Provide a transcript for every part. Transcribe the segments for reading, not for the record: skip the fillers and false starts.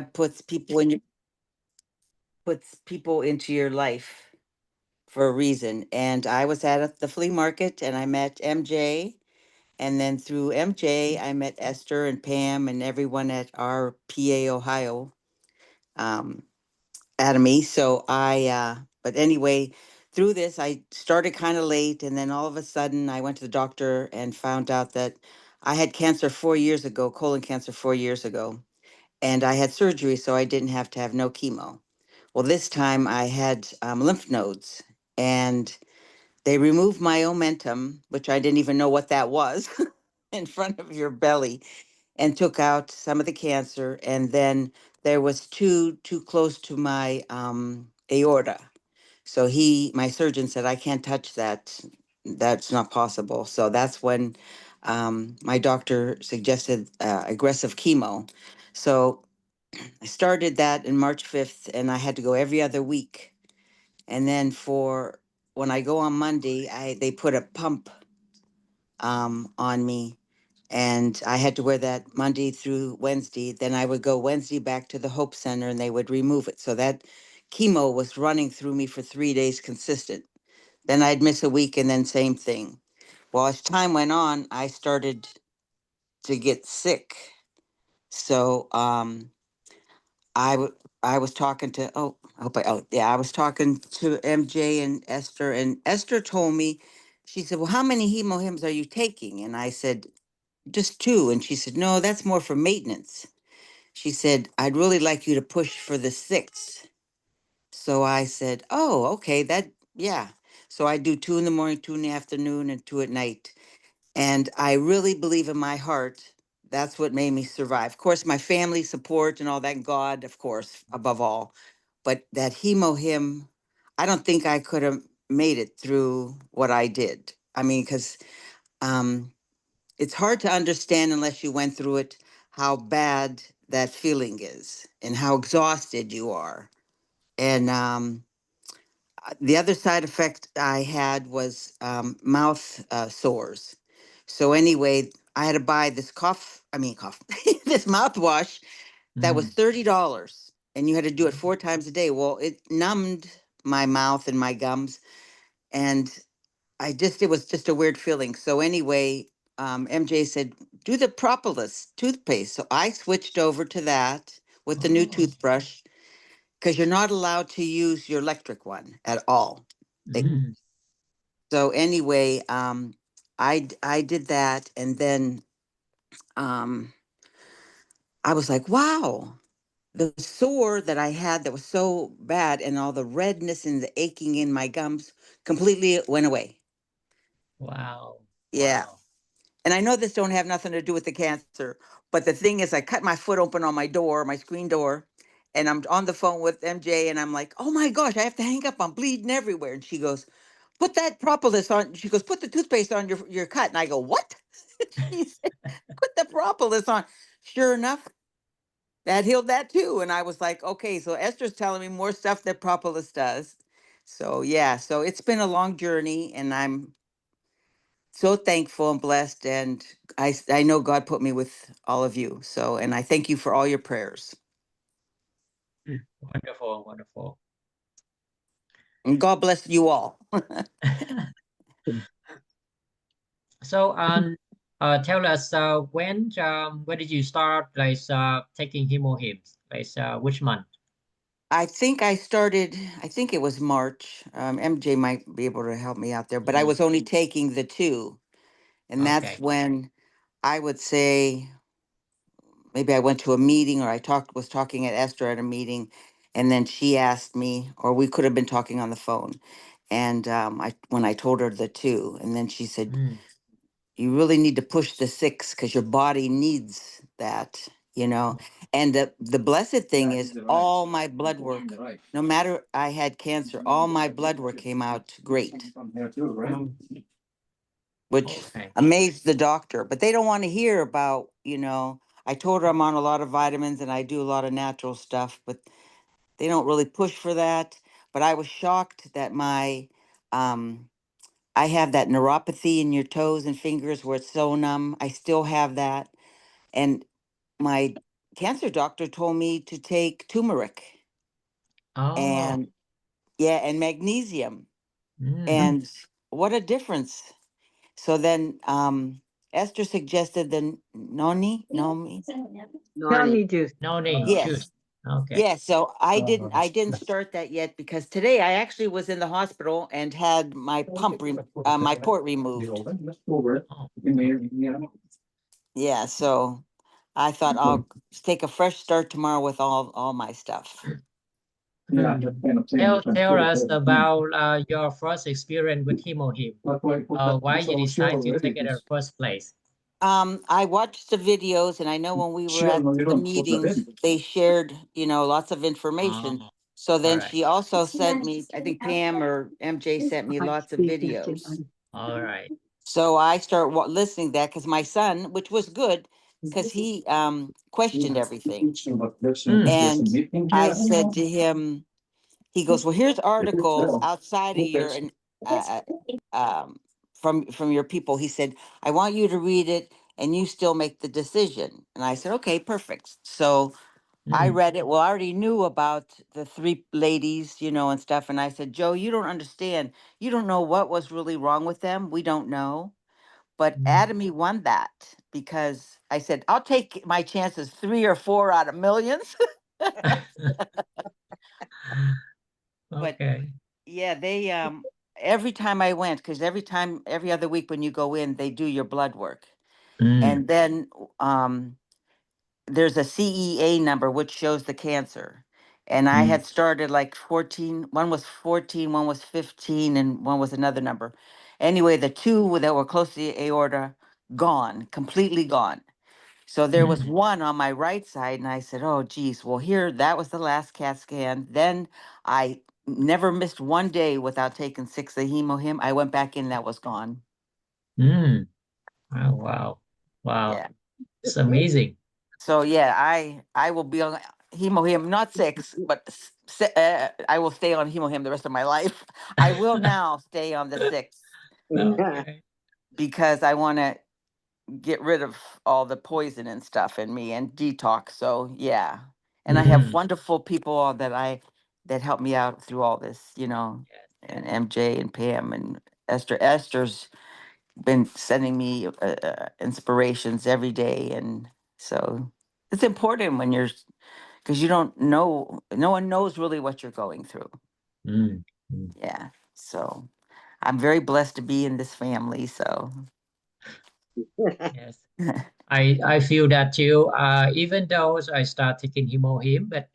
puts people into your life for a reason. And I was at the flea market and I met MJ. And then through MJ, I met Esther and Pam and everyone at our PA Ohio um, Academy. But anyway, through this, I started kind of late. And then all of a sudden, I went to the doctor and found out that I had cancer 4 years ago, colon cancer 4 years ago. And I had surgery, so I didn't have to have no chemo. Well, this time I had lymph nodes, and they removed my omentum, which I didn't even know what that was, in front of your belly, and took out some of the cancer. And then there was too close to my aorta. So my surgeon said, I can't touch that. That's not possible. So that's when my doctor suggested aggressive chemo. So I started that in March 5th, and I had to go every other week. And then for when I go on Monday, they put a pump on me, and I had to wear that Monday through Wednesday. Then I would go Wednesday back to the Hope Center, and they would remove it. So that chemo was running through me for 3 days consistent. Then I'd miss a week, and then same thing. Well, as time went on, I started to get sick. So I was talking to I was talking to MJ and Esther, and Esther told me, she said, well, how many HemoHims are you taking? And I said, just two. And she said, no, that's more for maintenance. She said, I'd really like you to push for the sixth. So I said, oh, okay, yeah. So I do two in the morning, two in the afternoon, and two at night. And I really believe in my heart that's what made me survive. Of course, my family support and all that, and God, of course, above all. But that HemoHim, I don't think I could have made it through what I did. I mean, because um, it's hard to understand unless you went through it, how bad that feeling is and how exhausted you are. And the other side effect I had was mouth sores. So anyway, I had to buy this mouthwash that was Mm. $30, and you had to do it 4 times a day. Well, it numbed my mouth and my gums, and it was just a weird feeling. So anyway, MJ said, do the propolis toothpaste. So I switched over to that with the new Oh. toothbrush, because you're not allowed to use your electric one at all. They, Mm. so anyway, I did that, and then um, I was like, wow, the sore that I had that was so bad, and all the redness and the aching in my gums completely went away. Wow. Yeah. Wow. And I know this don't have nothing to do with the cancer, but the thing is, I cut my foot open on my door, my screen door, and I'm on the phone with MJ, and I'm like, "Oh my gosh, I have to hang up. I'm bleeding everywhere." And she goes, "Put that propolis on." She goes, "Put the toothpaste on your cut." And I go, "What?" She said, "Put the propolis on." Sure enough, that healed that too. And I was like, "Okay." So Esther's telling me more stuff that propolis does. So yeah, so it's been a long journey, and I'm so thankful and blessed, and I know God put me with all of you. So, and I thank you for all your prayers, Wonderful, wonderful. and God bless you all. So, tell us, when did you start like taking hemohims? Like which month? I think I started, I think it was March. MJ might be able to help me out there, but I Mm. was only taking the two, and that's Okay. when I would say, maybe I went to a meeting, or was talking at Esther at a meeting, and then she asked me, or we could have been talking on the phone. And when I told her the two, and then she said, Mm. you really need to push the six, because your body needs that, you know. And the blessed thing is, all my blood work, no matter I had cancer, all my blood work came out great, which Okay. amazed the doctor. But they don't want to hear about, I told her I'm on a lot of vitamins and I do a lot of natural stuff, but they don't really push for that. But I was shocked that um I have that neuropathy in your toes and fingers where it's so numb. I still have that. And my cancer doctor told me to take turmeric Oh. and yeah, and magnesium. Mm. And what a difference. So then Esther suggested the noni. Noni. Johnny juice. Noni Yes. juice. Okay. Yeah, so I didn't start that yet because today I actually was in the hospital and had my my port removed. Oh. Yeah, so I thought I'll take a fresh start tomorrow with all my stuff. Tell us about your first experience with HemoHim. Why you decide to take it in the first place? I watched the videos and I know when we were at the meetings, they shared, lots of Oh, information. So all then right. she also sent me, I think Pam or MJ sent me lots of videos. All right. So I start listening to that because my son, which was good, because he questioned everything. Mm. And I said to him, he goes, "Well, here's articles outside of your and from your people." He said, "I want you to read it and you still make the decision." And I said, "Okay, perfect." So I Mm. read it. Well, I already knew about the three ladies, and stuff. And I said, "Joe, you don't understand. You don't know what was really wrong with them. We don't know." But Mm. Atomy won that because I said, "I'll take my chances 3 or 4 out of millions." But Okay. yeah, they every time I went, because every other week when you go in, they do your blood work. Mm. And then there's a CEA number which shows the cancer. And I Mm. had started like 14, one was 14, one was 15, and one was another number. Anyway, the two that were close to the aorta, gone, completely gone. So there was Mm. one on my right side, and I said, "Oh, geez, well, here, that was the last CAT scan." Then I never missed one day without taking 6 of HemoHim. I went back in, that was gone. Mm. Oh, wow. Wow. Yeah. It's amazing. So yeah, I will be on HemoHim, not 6, but I will stay on HemoHim the rest of my life. I will now stay on the 6 Okay. because I want to get rid of all the poison and stuff in me and detox. So yeah. And I have Mm. wonderful people that help me out through all this, Yes. and MJ and Pam and Esther. Esther's been sending me inspirations every day. And so it's important when because you don't know, no one knows really what you're going through. Mm. Mm. Yeah. So I'm very blessed to be in this family. So Yes. I feel that too. Even though I start taking HemoHim, but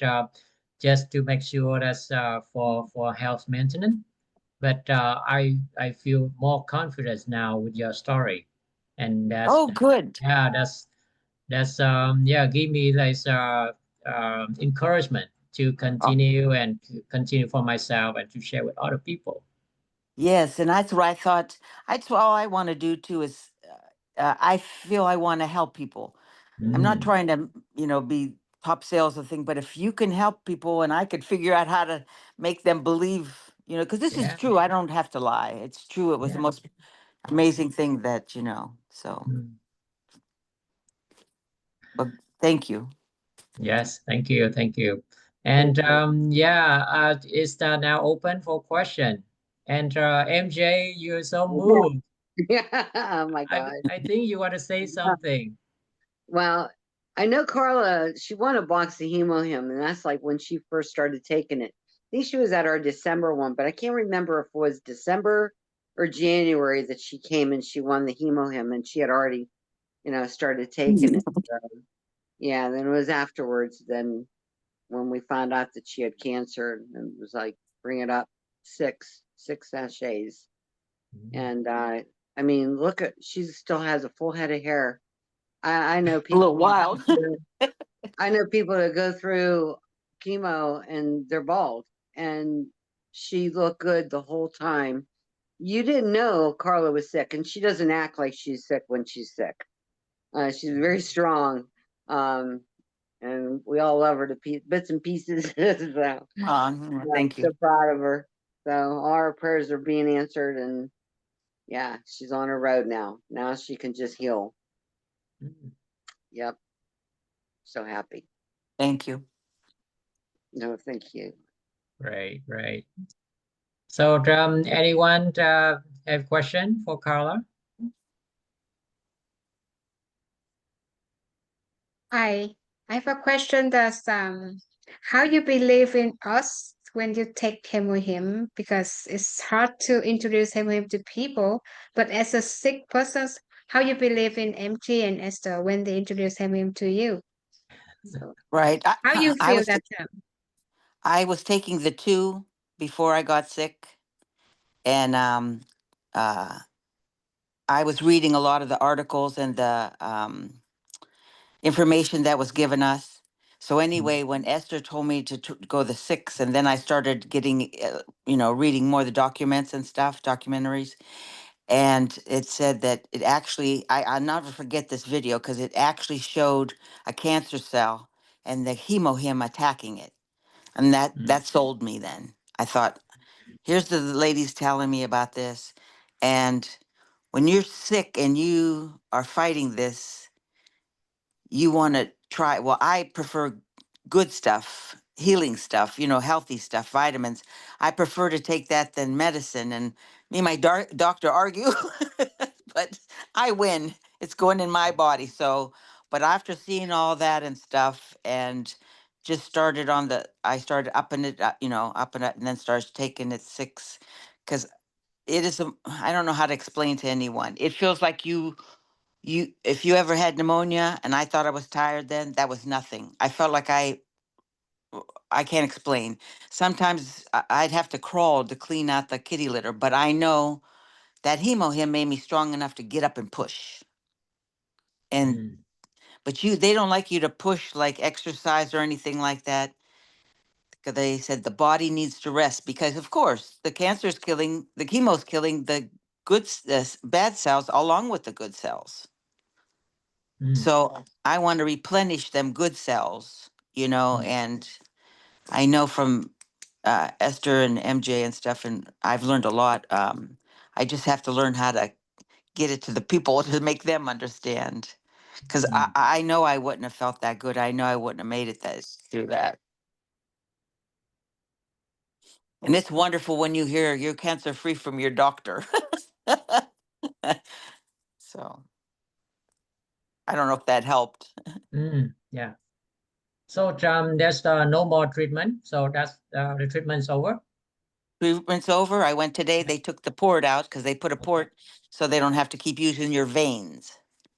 just to make sure that's for health maintenance. But I feel more confidence now with your story, and oh, good. yeah, that's yeah, give me like encouragement to continue and to continue for myself and to share with other people. Yes, and that's what I thought. That's all I want to do too. Is I feel I want to help people. I'm not Mm. trying to, be top sales or thing, but if you can help people, and I could figure out how to make them believe, because this is Yeah, true. I don't have to lie. It's true. It was the yeah. most amazing thing that So, Mm. but thank you. Yes, thank you. And yeah, is that now open for question? And MJ, you're so moved. Yeah. Oh my God. I think you want to say something. Well, I know Carla, she won a box of HemoHim, and that's like when she first started taking it. I think she was at our December one, but I can't remember if it was December or January that she came and she won the HemoHim, and she had already, started taking it. So, yeah, then it was afterwards, then when we found out that she had cancer, and it was like, bring it up, six sachets. Mm. And I mean, look at, she still has a full head of hair. I know A little people. wild. I know people that go through chemo and they're bald, and she looked good the whole time. You didn't know Carla was sick, and she doesn't act like she's sick when she's sick. She's very strong, um, and we all love her to bits and pieces. So I'm Thank so you. proud of her. So all our prayers are being answered, and yeah, she's on her road now. Now she can just heal. Mm. Yep. so happy. Thank you. No, thank you. Right, right. So, anyone have question for Carla? I I have a question that's how you believe in us when you take HemoHim, because it's hard to introduce HemoHim to people, but as a sick person, how you believe in MG and Esther when they introduce HemoHim to you. So Right. how you I feel was that time? I was taking the two before I got sick, and uh, I was reading a lot of the articles and the information that was given us. So Mm, anyway, when Esther told me to go the six, and then I started getting, reading more of the documents and stuff, documentaries, and it said that it actually, I'll never forget this video because it actually showed a cancer cell and the hemohim attacking it, and that mm, that sold me. Then I thought, here's the ladies telling me about this, and when you're sick and you are fighting this, you want to try, well, I prefer good stuff, healing stuff, healthy stuff, vitamins. I prefer to take that than medicine. And me and my doctor argue, but I win. It's going in my body. So, but after seeing all that and stuff, and just started I started upping it, upping it, and then started taking it six, because it is, I don't know how to explain to anyone. It feels like if you ever had pneumonia and I thought I was tired, then that was nothing. I felt like I can't explain. Sometimes I'd have to crawl to clean out the kitty litter, but I know that hemohim made me strong enough to get up and push. And mm, but they don't like you to push like exercise or anything like that, because they said the body needs to rest, because of course the chemo's killing the bad cells along with the good cells. mm, So I want to replenish them good cells, mm, and I know from Esther and MJ and stuff, and I've learned a lot. I just have to learn how to get it to the people to make them understand. Because mm, I know I wouldn't have felt that good. I know I wouldn't have made it through that. And it's wonderful when you hear you're cancer free from your doctor. So I don't know if that helped. yeah. So, there's no more treatment. So that's the treatment's over. Treatment's over. I went today. Yeah. They took the port out because they put a Okay. port so they don't have to keep using your veins.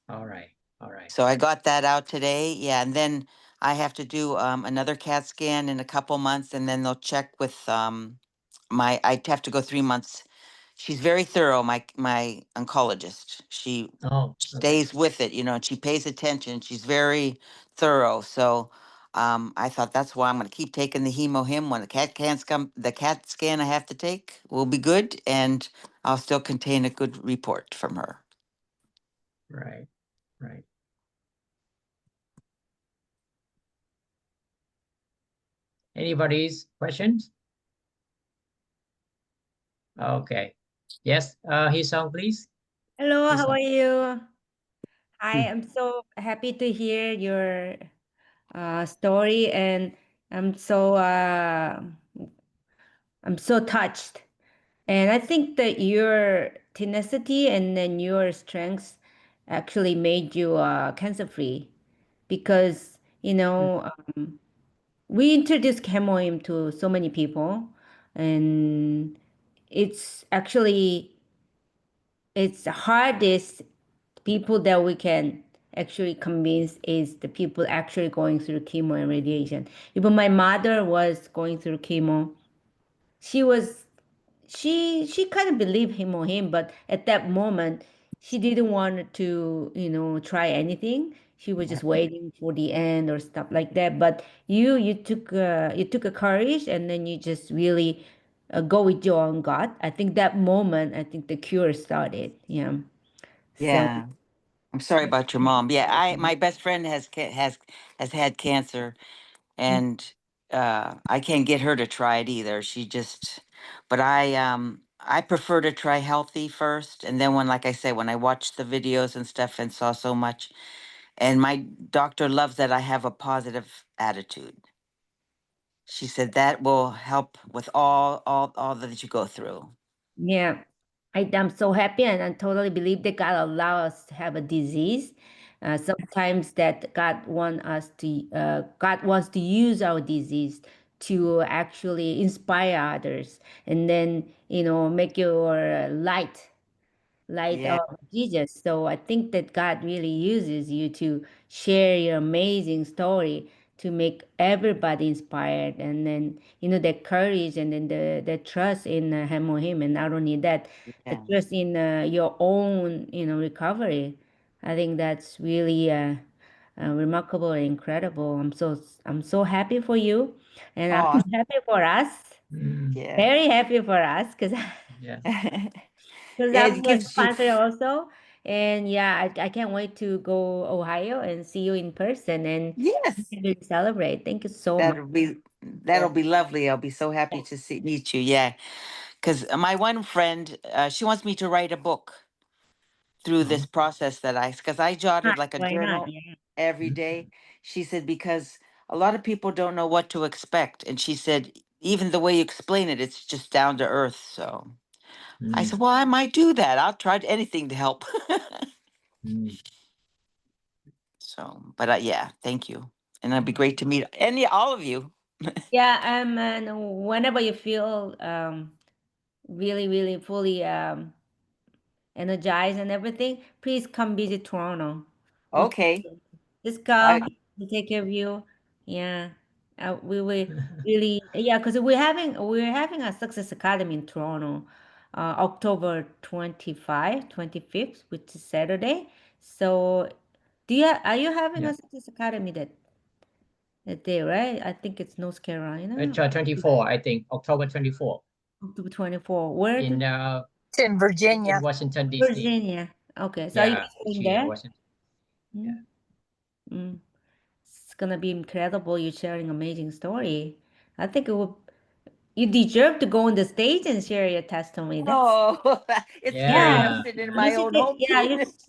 All right. All right. So I got that out today. Yeah, and then I have to do another CAT scan in a couple months, and then they'll check with I have to go 3 months. She's very thorough, my oncologist. She Oh, okay. stays with it, and she pays attention. She's very thorough. So I thought that's why I'm going to keep taking the HemoHim. When the CAT scan I have to take will be good, and I'll still contain a good report from her. Right. Right. Anybody's questions? Okay. Yes. His song, please. Hello, His how song. are you? I Mm, am so happy to hear your story, and I'm so uh, I'm so touched. And I think that your tenacity and then your strengths actually made you cancer free, because mm, we introduced chemoim to so many people, and it's actually it's the hardest people that we can actually convince is the people actually going through chemo and radiation. Even my mother was going through chemo. She was she kind of believed him or him, but at that moment she didn't want to, try anything. She was yeah. just waiting for the end or stuff like that. But you took a courage, and then you just really go with your own gut. I think that moment, I think the cure started. Yeah. So Yeah. I'm sorry about your mom. Yeah, my best friend has had cancer, and I can't get her to try it either. She just, but I prefer to try healthy first, and then when, like I said, when I watched the videos and stuff and saw so much, And my doctor loves that I have a positive attitude. She said that will help with all that you go through. Yeah, I'm so happy, and I totally believe that God allow us to have a disease. Sometimes that God wants to use our disease to actually inspire others, and then make your light Yeah, of Jesus. So I think that God really uses you to share your amazing story to make everybody inspired, and then the courage, and then the trust in Hemohim, and not only that, the yeah. trust in your own recovery. I think that's really remarkable and incredible. I'm so happy for you, and I'm Oh, happy for us. Mm, yeah. Very happy for us, because yes. because Yeah, I'm it your gives you. sponsor also. And yeah, I can't wait to go Ohio and see you in person, and Yes, really celebrate. Thank you so much. that'll be Yeah. that'll be lovely. I'll be so happy to meet you. Yeah, because my one friend, she wants me to write a book through Oh. this process because I jotted like a Why not? journal Yeah. every Mm, day. She said because a lot of people don't know what to expect, and she said even the way you explain it, it's just down to earth. So I mm, said, well, I might do that. I'll try anything to help. mm. So, but yeah, thank you, and it'd be great to meet all of you. Yeah, and whenever you feel really, really fully energized and everything, please come visit Toronto. We'll Okay, just I come, we'll take care of you. Yeah. We will really, yeah, because we're having a Success Academy in Toronto, October 25th, which is Saturday. So are you having Yeah. a Success Academy that day, right? I think it's North Carolina. It's 24, I think, October 24 October 24. Where in do It's in Virginia. Washington D.C. Virginia. Okay. So are you Yeah, guys going Virginia, there? Washington. Yeah. Mm, mm. It's gonna be incredible. You're sharing amazing story. I think you deserve to go on the stage and share your testimony. That's oh, it's scary yeah. enough Yeah. sitting in You my should own get, home yeah, doing you this.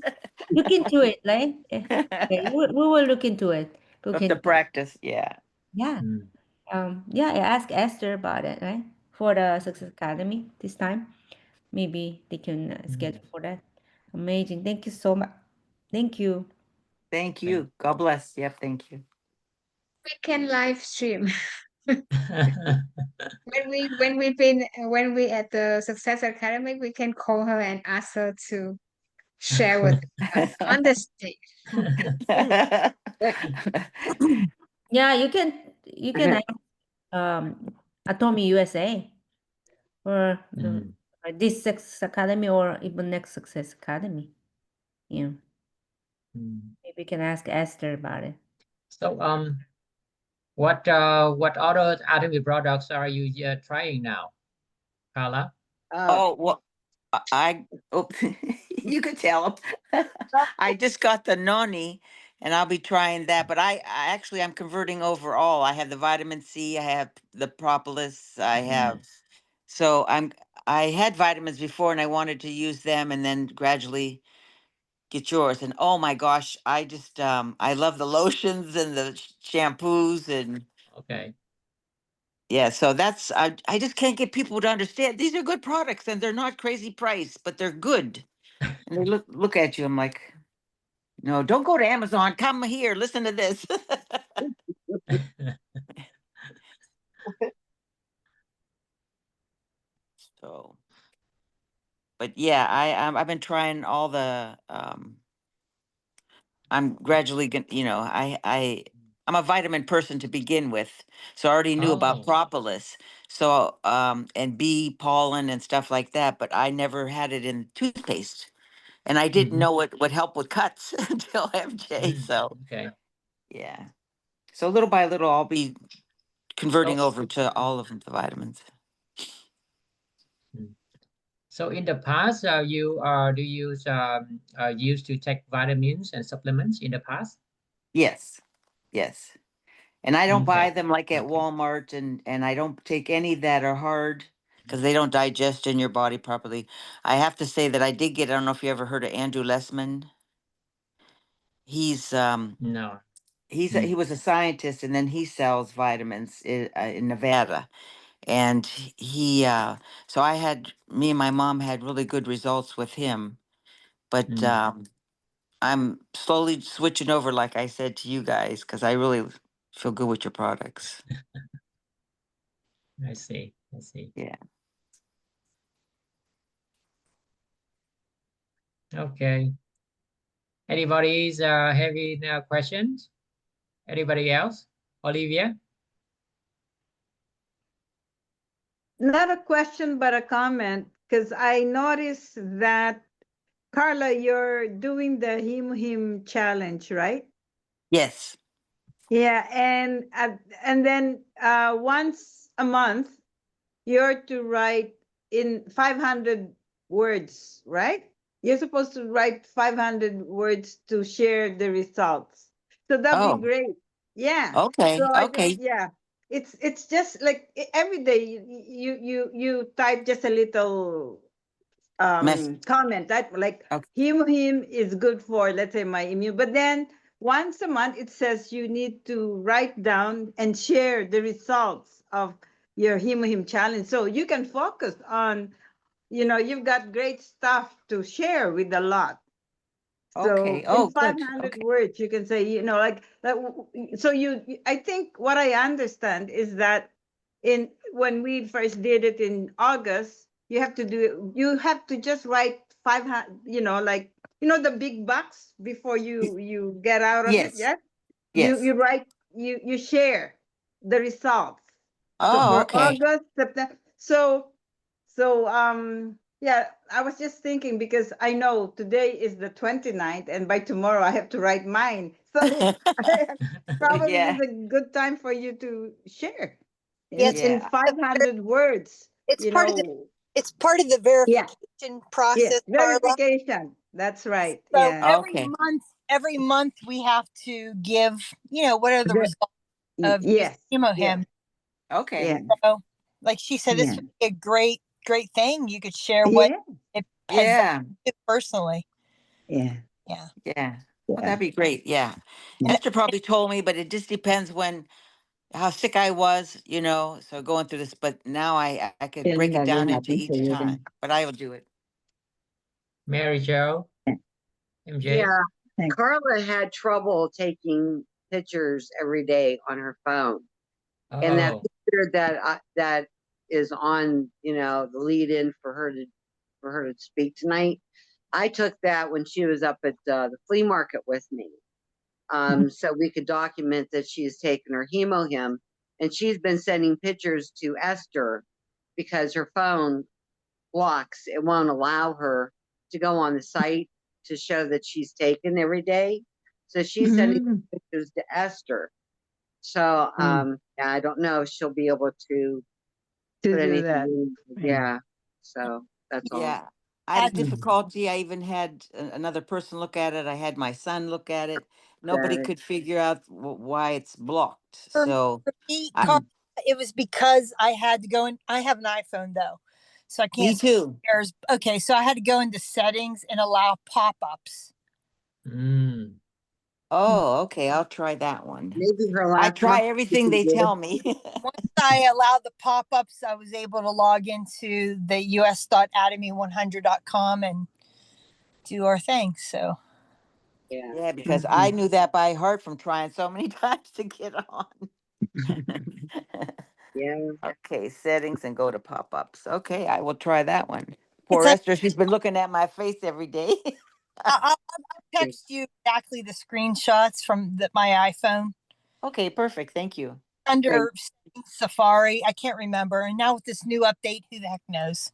look into it, like okay, we will look into it. We Have to can, practice. Yeah. yeah. Mm, Yeah, I asked Esther about it, right? For the Success Academy this time. Maybe they can mm. schedule for that. Amazing. Thank you so much. Thank you. Thank Thank you. God bless. Yep. Thank you. We can live stream. When we at the Success Academy, we can call her and ask her to share with us on the stage. Yeah, you can ask Atomy USA or Mm, this Success Academy, or even next Success Academy. Yeah, mm. maybe you can ask Esther about it. So, what other Atomy products are you trying now, Carla? Oh, Oh, well, oh, you could tell them. I just got the noni and I'll be trying that, but I'm converting over all. I have the vitamin C, I have the propolis, I Mm, have, so I had vitamins before and I wanted to use them and then gradually get yours. And oh my gosh, I love the lotions and the shampoos and okay. yeah, so I just can't get people to understand these are good products and they're not crazy price, but they're good. And they look at you. I'm like, no, don't go to Amazon. Come here, listen to this. So, but yeah, I've been trying all the. I'm gradually going. I'm a vitamin person to begin with, so I already knew about Oh. propolis. So and bee pollen and stuff like that, but I never had it in toothpaste, and I didn't Mhm. know it would help with cuts until MJ. Mm, So okay. yeah, so little by little, I'll be converting So, over to all of the vitamins. mm. So in the past, you do you used to take vitamins and supplements in the past? Yes, yes. And I don't buy Okay. them like at Okay. Walmart, and I don't take any that are hard because they don't digest in your body properly. I have to say that I did get, I don't know if you ever heard of Andrew Lessman. He's No. he was a scientist, and then he sells vitamins in Nevada. And he so me and my mom had really good results with him. But I'm slowly switching over, like I said to you guys, because I really feel good with your products. I see. I see. Yeah. Okay. Anybody's having questions? Anybody else? Olivia? Not a question, but a comment, because I noticed that, Carla, you're doing the HemoHim challenge, right? Yes. Yeah, and then once a month, you're to write in 500 words, right? You're supposed to write 500 words to share the results. So that'd be Oh, great. Yeah. okay. So I just, Okay. yeah. It's just like every day you type just a little Mess. comment that like Okay. him is good for, let's say, my immune, but then once a month it says you need to write down and share the results of your him challenge, so you can focus on, you've got great stuff to share with a lot. Okay. So in Oh, good. 500 Okay. words, you can say, so I think what I understand is that when we first did it in August, you have to just write 500, like, the big box before you get out of it. Yes. Yeah. Yes. You write, you share the results. So Oh, for okay. August, September. So yeah, I was just thinking because I know today is the 29th and by tomorrow I have to write mine. So probably Yeah. is a good time for you to share Yeah, in Yeah. 500 words, it's part of the it's part of the Yeah. verification Yeah, process, Carla. verification. That's right. So Yeah. Okay. every month we have to give, what are the The- results of using yes. Yeah. HemoHim. Okay. Yeah. So, like she said, this Yeah. would be a great thing. You could share what Yeah. it has done Yeah. for you personally. Yeah. Yeah. Yeah. Well, Yeah. that'd be great. Yeah. Yeah. Esther probably told me, but it just depends how sick I was, so going through this, but now I could Feeling break it that will down into happen for each you time, then. but I will do it. Mary Jo? MJ? Yeah, Thanks. Carla had trouble taking pictures every day on her phone, and that Oh. picture that is on, the lead in for her to speak tonight. I took that when she was up at the flea market with me, so we could document that she's taken her HemoHim, and she's been sending pictures to Esther because her phone blocks. It won't allow her to go on the site to show that she's taken every day. So she's sending Mhm. pictures to Esther. So yeah, I don't know if she'll be able to To put do anything that. in. Yeah. So that's all. Yeah. I had a That's difficulty. I even had another person look at it. I had my son look at it. Nobody Got it. could figure out why it's blocked. for So, me, I, Carla. It was because I had to go in. I have an iPhone though, so I me can't see too. shares. Okay, so I had to go into settings and allow pop-ups. Mm. Oh, okay. I'll try that one. Maybe her I last month try she everything can they do. tell me. Once I allowed the pop-ups, I was able to log into the us.atomy100.com and do our thing. So Yeah. Yeah, because I knew that by heart from trying so many times to get on. Yeah. Okay, settings and go to pop-ups. Okay, I will try that one. it's Poor Esther, she's been looking at my face every day. I'll text you exactly the screenshots from my iPhone Okay, perfect. Thank you. Great. under Safari. I can't remember. And now with this new update, who the heck knows?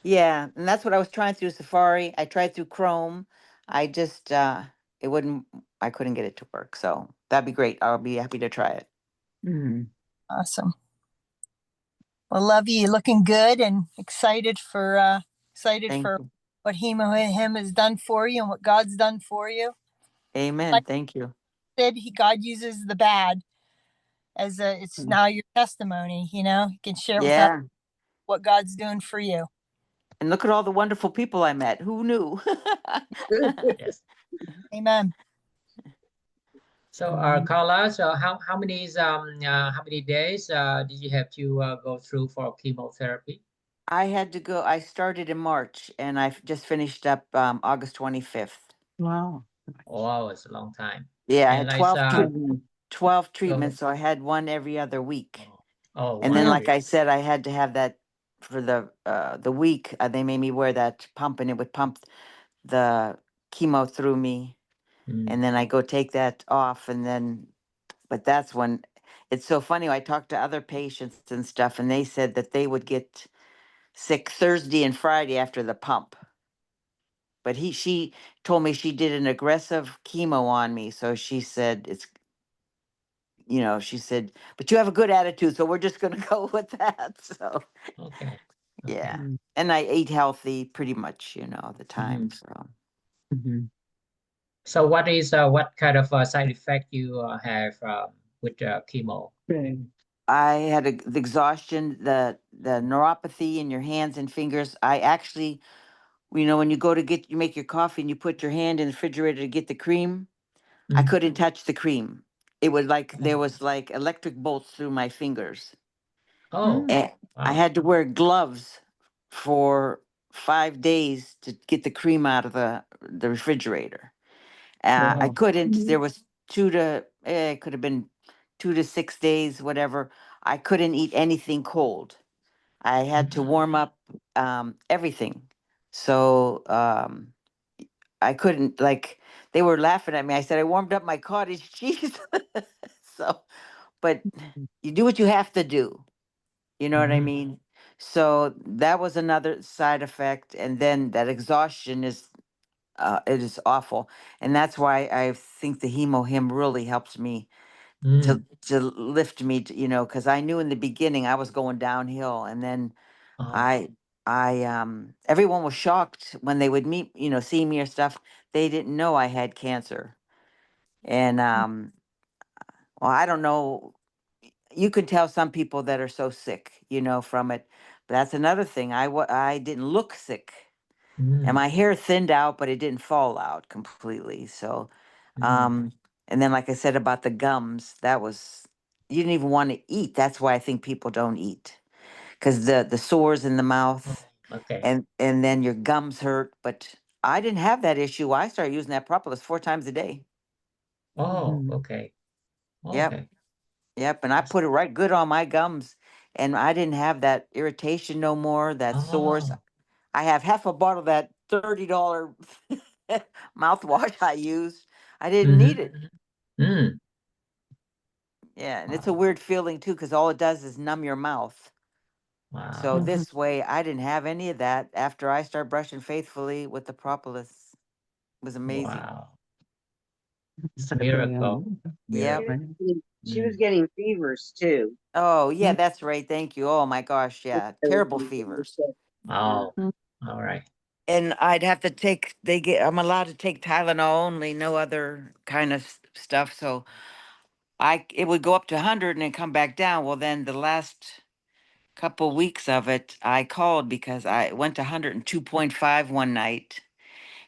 Yeah, and that's what I was trying through Safari. I tried through Chrome. I just it wouldn't I couldn't get it to work. So that'd be great. I'll be happy to try it. Mhm. Awesome. Well, love you. You're looking good and excited for Thank you. what HemoHim has done for you and what God's done for you. Amen. Like Thank you. I said, God uses the bad as it's now your testimony. You can share it with others Yeah. what God's doing for you. And look at all the wonderful people I met. Who knew? Yes. Amen. So, Carla, so how many days did you have to go through for chemotherapy? I had to go. I started in March, and I just finished up August 25th. Wow. Oh, wow, it's a long time. Yeah, I And had like, 12 go ahead. treatments, so I had one every other week. Oh, oh, And then, one like every. I said, I had to have that for the week. They made me wear that pump, and it would pump the chemo through me. Mm, And then I go take that off, and then, but that's when it's so funny. I talked to other patients and stuff, and they said that they would get sick Thursday and Friday after the pump. But she told me she did an aggressive chemo on me, so she said she said, but you have a good attitude, so we're just gonna go with that. So okay. yeah, Okay. and I ate healthy pretty much, the Hmm. time. So So, what kind of side effect you have with chemo? Right. I had the exhaustion, the neuropathy in your hands and fingers. I actually, when you go to you make your coffee and you put your hand in the refrigerator to get the cream, I Mm. couldn't touch the cream. It was like there Oh, was like electric bolts through my fingers. oh, And I wow. had to wear gloves for 5 days to get the cream out of the refrigerator. I Wow. couldn't. There was it could have been 2 to 6 days, whatever. I couldn't eat anything cold. I had to Mhm. warm up everything. So I couldn't, like, they were laughing at me. I said I warmed up my cottage cheese. So, but you do what you have to do. You know what I Mhm. mean? So that was another side effect. And then that exhaustion it is awful. And that's why I think the HemoHim really helped me to Mm. to lift me because I knew in the beginning I was going downhill. And then Oh. I everyone was shocked when they would meet, see me or stuff. They didn't know I had cancer. And well, I don't know. You could tell some people that are so sick, from it. But that's another thing. I didn't look sick, and Mm. my hair thinned out, but it didn't fall out completely. So, Mm. um, and then like I said about the gums, that was you didn't even want to eat. That's why I think people don't eat because the sores in the Oh, mouth, okay. and then your gums hurt. But I didn't have that issue. I started using that propolis 4 times a day. Oh, okay. Yep. Okay. Yep, and I That's- put it right good on my gums, and I didn't have that irritation no more, that sores. Oh. I have half a bottle of that $30 mouthwash I used. I didn't need it. Mm-hmm. Mm. Yeah, and it's a Wow. weird feeling too, because all it does is numb your mouth. So Wow. this way, I didn't have any of that after I started brushing faithfully with the propolis. It was amazing. Wow. It's a Sakit talaga yan. miracle. Yep. Miracle. She was Mm. getting fevers too. Oh, yeah, that's right. Thank you. Oh my gosh, yeah. Terrible Yeah. fevers. Oh, all right. And I'd have to I'm allowed to take Tylenol only, no other kind of stuff. So it would go up to 100 and then come back down. Well, then the last couple weeks of it, I called because I went to 102.5 one night,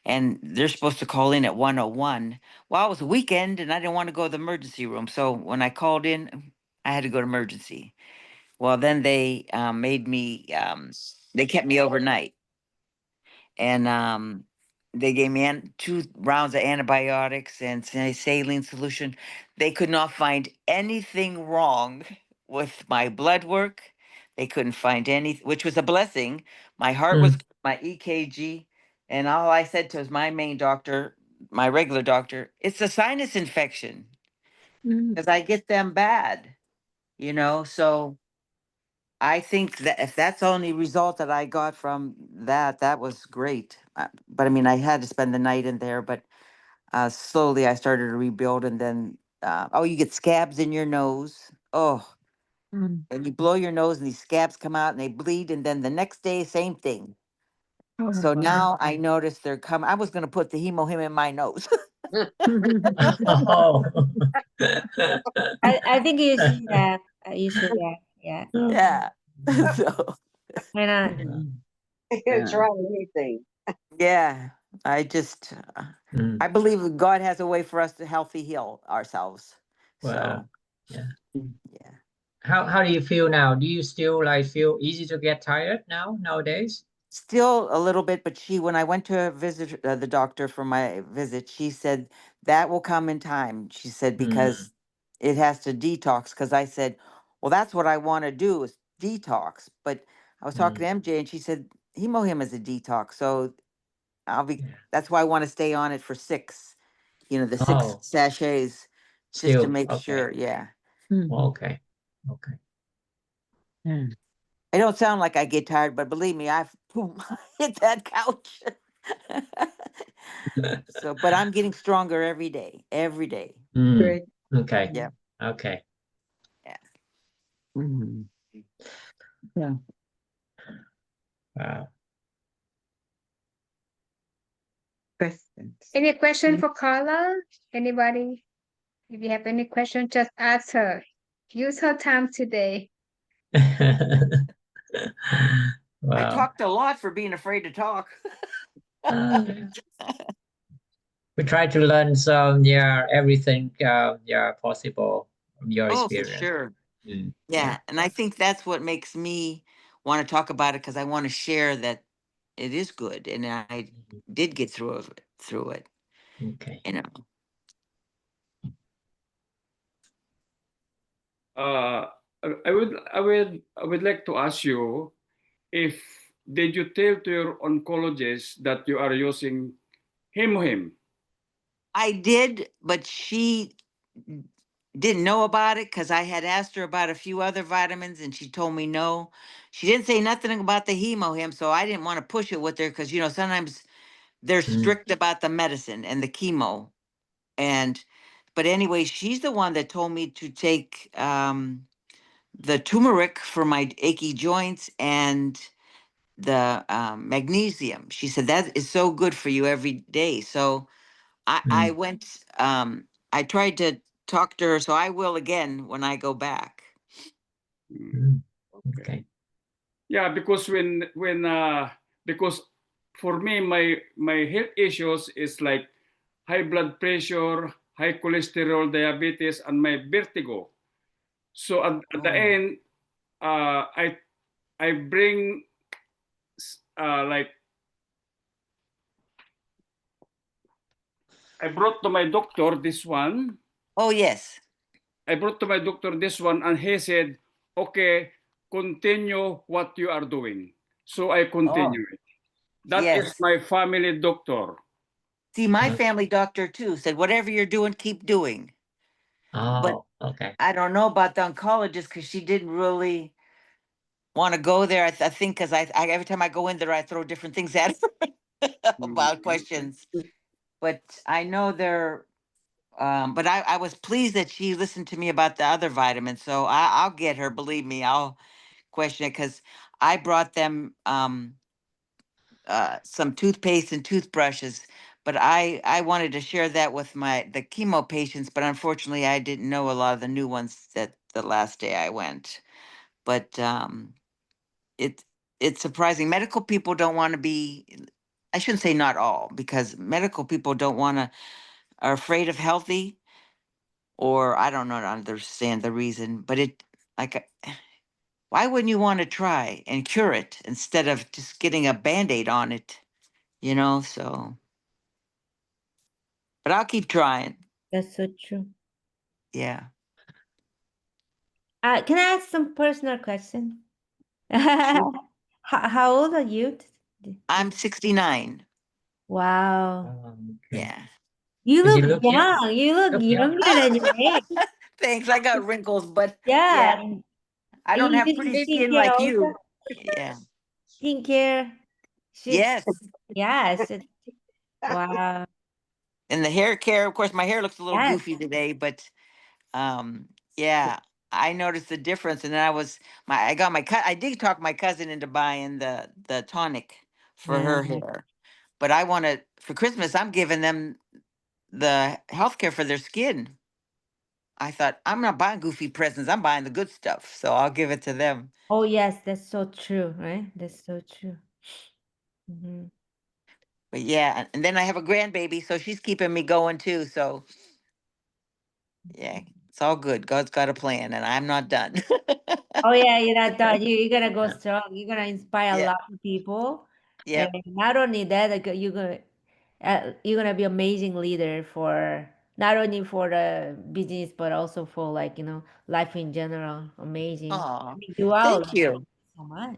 and they're supposed to call in at 101. Well, it was a weekend and I didn't want to go to the emergency room. So when I called in, I had to go to emergency. Well, then they they kept me overnight, and they gave me 2 rounds of antibiotics and saline solution. They could not find anything wrong with my blood work. They couldn't find anything, which was a blessing. My heart was Mm. good, my EKG, and all I said to my main doctor, my regular doctor, it's a sinus infection because I get them bad, So I think that if that's the only result that I got from that, that was great. But I mean, I had to spend the night in there, but slowly I started to rebuild. And then, oh, you get scabs in your nose. Oh, and you blow your nose and these scabs come out and they bleed. And then the next day, same thing. Oh, So wow. now I noticed they're coming. I was going to put the HemoHim in my nose. Oh. I think you should have. You should have. Yeah. Yeah. So, Why not? Yeah. Try anything. yeah. I just, Mm. I believe God has a way for us to healthy heal ourselves. Well, So, yeah. yeah. How do you feel now? Do you still like feel easy to get tired nowadays? Still a little bit, but when I went to visit the doctor for my visit, she said that will come in time. She said, because it has to detox. Because I said, well, that's what I want to do is detox. But I was talking to MJ and she said, HemoHim is a detox. So Yeah. that's why I want to stay on it for 6, the 6 Oh, sachets just to still make okay. sure. Yeah. Okay. Okay. I don't sound like I get tired, but believe me, I've hit that couch. So, but I'm getting stronger every day, every day. Great. Okay. Yeah. Okay. Yeah. Yeah. Wow. Questions. Any question for Carla? Anybody? If you have any question, just ask her. Use her time today. I Wow. talked a lot for being afraid to talk. Uh, we try to learn some, everything, possible from your Oh, for experience. sure. Yeah. Yeah. And I think that's what makes me want to talk about it, because I want to share that it is good. And I did get through it, Okay. you know. Uh, I would like to ask you if did you tell to your oncologist that you are using HemoHim? I did, but she didn't know about it because I had asked her about a few other vitamins and she told me no. She didn't say nothing about the HemoHim, so I didn't want to push it with her because sometimes they're strict about the medicine and the chemo. And but anyway, she's the one that told me to take the turmeric for my achy joints and the magnesium. She said that is so good for you every day. So I went, I tried to talk to her, so I will again when I go back. Okay. Yeah, because because for me my health issues is like high blood pressure, high cholesterol, diabetes, and my vertigo. So at the Oh, end, I bring like I brought to my doctor this one. oh yes. I brought to my doctor this one, and he said, "Okay, continue what you are doing." So I Oh, continue it. That is yes. my family doctor. See, my family doctor too said, whatever you're doing, keep doing. But Oh, okay. I don't know about the oncologist because she didn't really want to go there. I think because I every time I go in there, I throw different things at her about questions. But I know they're. But I was pleased that she listened to me about the other vitamins. So I'll get her. Believe me, I'll question it because I brought them some toothpaste and toothbrushes. But I wanted to share that with the chemo patients. But unfortunately, I didn't know a lot of the new ones that the last day I went. But it it's surprising. Medical people don't want to be. I shouldn't say not all, because medical people don't want to are afraid of healthy, or I don't know, understand the reason, but like, why wouldn't you want to try and cure it instead of just getting a band-aid on it, So, but I'll keep trying. That's so true. Yeah. Can I ask some personal question? Sure. How old are you? I'm 69. Wow. Okay. Yeah. You But you look look young. young. You look Look young. younger than your age. Thanks. I got wrinkles, but Yeah. yeah, I don't You have do pretty skin skincare like also? you. Yeah. Skincare. Should, Yes. yes. Wow. And the hair care, of course, my hair looks a little Yes. goofy today, but yeah, I noticed the difference. And then I got I did talk my cousin into buying the tonic for Yeah. her hair. But I want to, for Christmas, I'm giving them the healthcare for their skin. I thought, I'm not buying goofy presents. I'm buying the good stuff. So I'll give it to them. Oh, yes. That's so true, right? That's so true. Hmm. But yeah, and then I have a grandbaby, so she's keeping me going too. So yeah, it's all good. God's got a plan, and I'm not done. Oh yeah, you're not done. You're gonna go strong. You're gonna inspire a Yeah. lot of people, and Yep. not only that, like, you're gonna be amazing leader for not only for the business but also for, like, life in general. Amazing. I Oh, mean, you are thank already you. so much.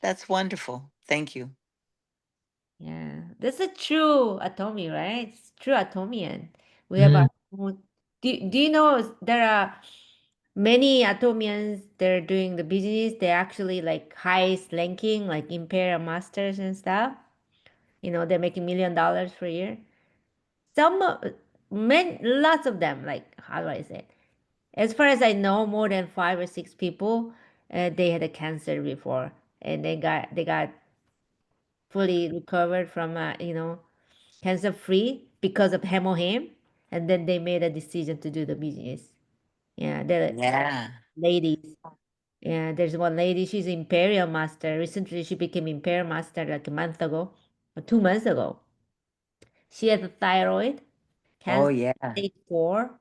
That's wonderful. Thank you. Yeah, that's a true Atomy, right? It's true Atomian. We have Mm. our own. Do you know there are many Atomians? They're doing the business. They're actually like highest ranking, like Imperial Masters and stuff. They're making $1 million per year. Some, lots of them. Like, how do I say it? As far as I know, more than 5 or 6 people, they had a cancer before, and they got fully recovered from, cancer free because of HemoHim, and then they made a decision to do the business. Yeah, the Yeah. ladies. Yeah, there's one lady. She's Imperial Master. Recently, she became Imperial Master like a month ago or 2 months ago. She has a thyroid Oh cancer, yeah. stage 4.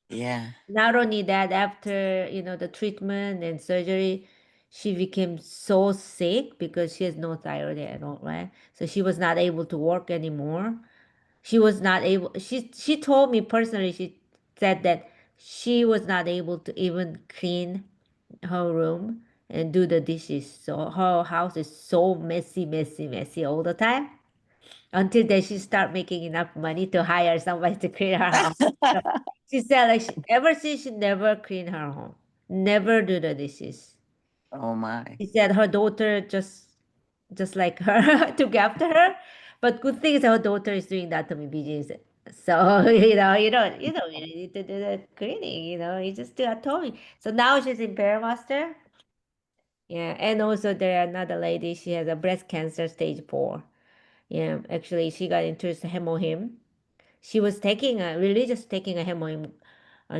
Yeah. Not only that, after the treatment and surgery, she became so sick because she has no thyroid at all, right? So she was not able to work anymore. She was not able. She told me personally. She said that she was not able to even clean her room and do the dishes. So her house is so messy, messy, messy all the time. Until then, she start making enough money to hire somebody to clean her house. So she said, like, ever since she never clean her home, never do the dishes. Oh my. She said her daughter just like her took after her. But good thing is her daughter is doing that to me business. So you don't really need to do the cleaning. You just do at home. So now she's in Master. Yeah, and also there another lady. She has a breast cancer stage 4. Yeah, actually she got into HemoHim. She was taking a HemoHim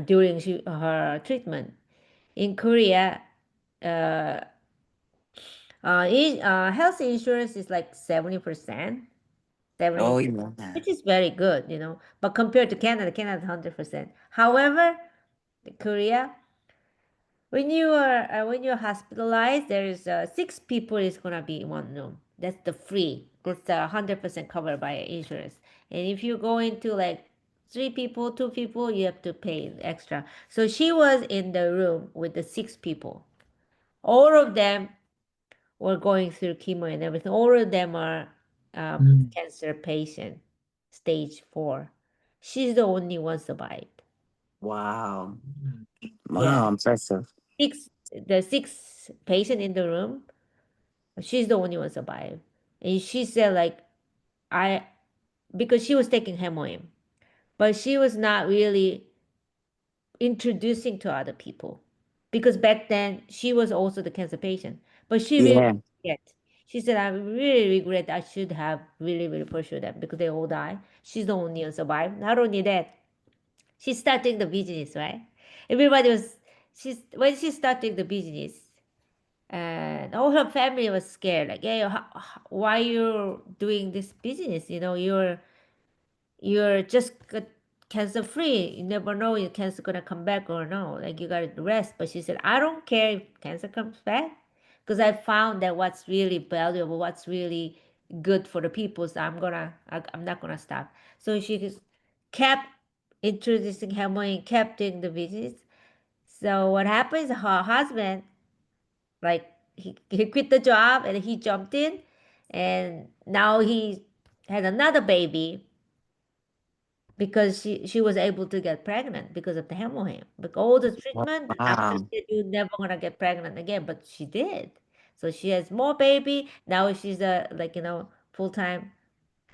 during her treatment in Korea. Uh, health insurance is like 70%, 70, Oh yeah. which is very good. But compared to Canada is 100%. However, Korea, when you're hospitalized, there is 6 people is gonna be in one room. That's the free. That's 100% covered by insurance. And if you go into like 3 people, 2 people, you have to pay extra. So she was in the room with the 6 people. All of them were going through chemo and everything. All of them are Mm. cancer patient, stage 4. She's the only one survived. Wow. Mm. Yeah, Wow. Impressive. the 6 patient in the room. She's the only one survived, and she said like I because she was taking HemoHim, but she was not really introducing to other people because back then she was also the cancer patient, but she really Yeah. regret. She said, "I really regret. I should have really, really pursued them because they all died. She's the only one survived. Not only that, she started the business, right? Everybody was she's when she started the business, and all her family was scared. Like, hey, why you're doing this business? You're just cancer free. You never know if cancer gonna come back or no. Like, you gotta rest. But she said, I don't care if cancer comes back, because I found that what's really valuable, what's really good for the people. So I'm not gonna stop. So she just kept introducing Harmony, kept doing the visits. So what happens? Her husband, like, he quit the job and he jumped in, and now he had another baby because she was able to get pregnant because of the HemoHim. Because all the treatment the doctor Wow. said you're never gonna get pregnant again, but she did. So she has more baby. Now she's a, like, full-time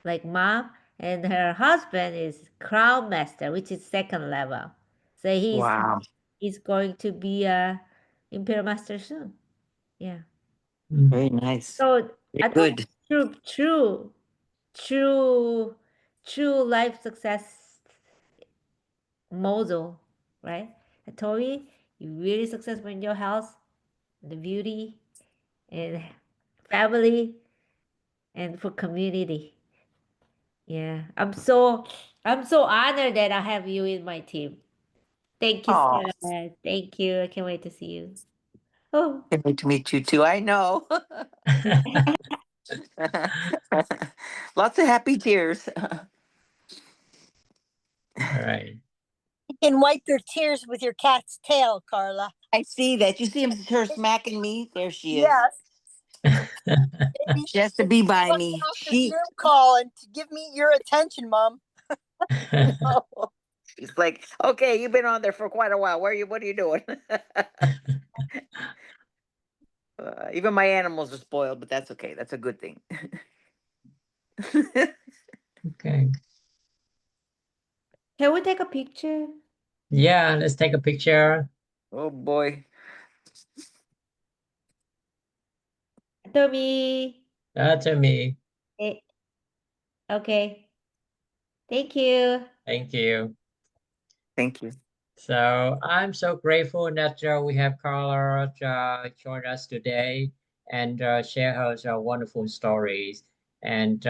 like mom, and her husband is crown master, which is second level. So Wow. he's going to be a imperial master soon. Yeah. Mm. Very nice. So Very I told good. true, true life success model, right? I told you really successful in your house, the beauty, and family, and for community. Yeah, I'm so honored that I have you in my team. Thank you, Oh, Sarah. Thank you. I can't wait to see you. Oh, can't wait to meet you too. I know. Lots of happy tears. All right. You can wipe your tears with your cat's tail, Carla. I see that. You see her smacking me. There she is. Yes. Maybe She has to be by want me. off the Zoom call and to give me your attention, Mom. She's like, okay, you've been on there for quite a while. What are you doing? Even my animals are spoiled, but that's okay. That's a good thing. Okay. can we take a picture? Yeah, let's take a picture. Oh boy. Toby. That's me. Eh, okay. Thank you. Thank you. Thank you. So I'm so grateful that we have Carla join us today and share her wonderful stories. And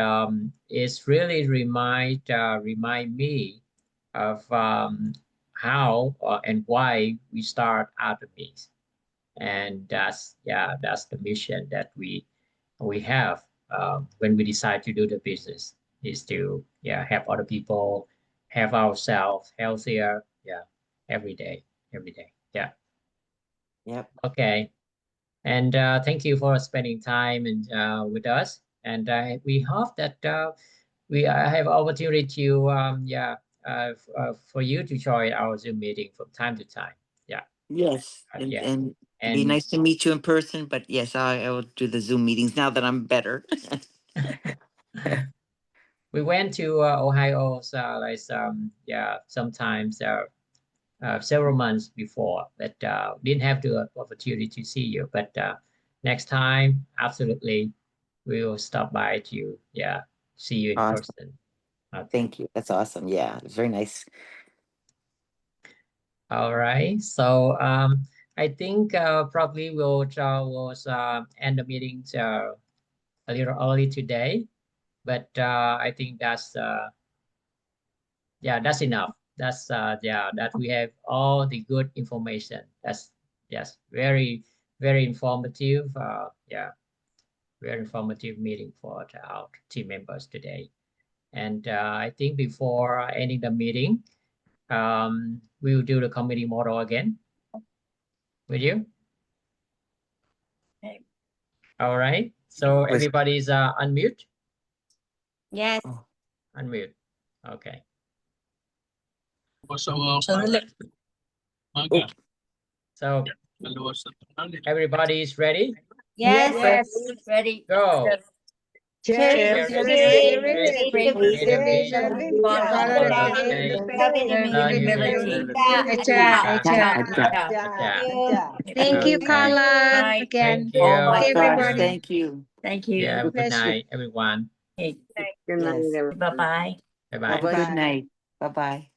it's really remind me of how and why we start Artemis. And that's the mission that we have when we decide to do the business is to help other people, have ourselves healthier, every day, every day. Yeah. Yep. Okay. And thank you for spending time and with us. And we hope that we have opportunity to for you to join our Zoom meeting from time to time. Yeah. Yes. Yeah. And it'd be And nice to meet you in person, but yes, I will do the Zoom meetings now that I'm better. we went to Ohio, like sometimes several months before, but didn't have the opportunity to see you. But next time, absolutely, we will stop by to see you in Awesome. person. Okay. Thank you. That's awesome. Yeah, it's very nice. All right. So I think probably we'll end the meeting a little early today, but I think that's that's enough. That's that we have all the good information. That's yes, very informative. Very informative meeting for our team members today. And I think before ending the meeting, we will do the committee model again. Will you? Okay. All right. So everybody's unmute. Yes. Oh. Unmute. Okay. So the Oh. So everybody's ready? Yes. yes, Ready. Go. Cherry, Cherry, cherry, spirit, vision, Follow follow the the faith, humility. Acha, Acha, acha. acha. Thank you, Okay. Carla. Again. Thank you. Oh my Thank you, gosh, everybody. thank you. thank Yeah, you. good Bless you. night, everyone. Good night, Yes. everyone. Bye bye. Bye bye. Have a Bye-bye. good night. Bye-bye.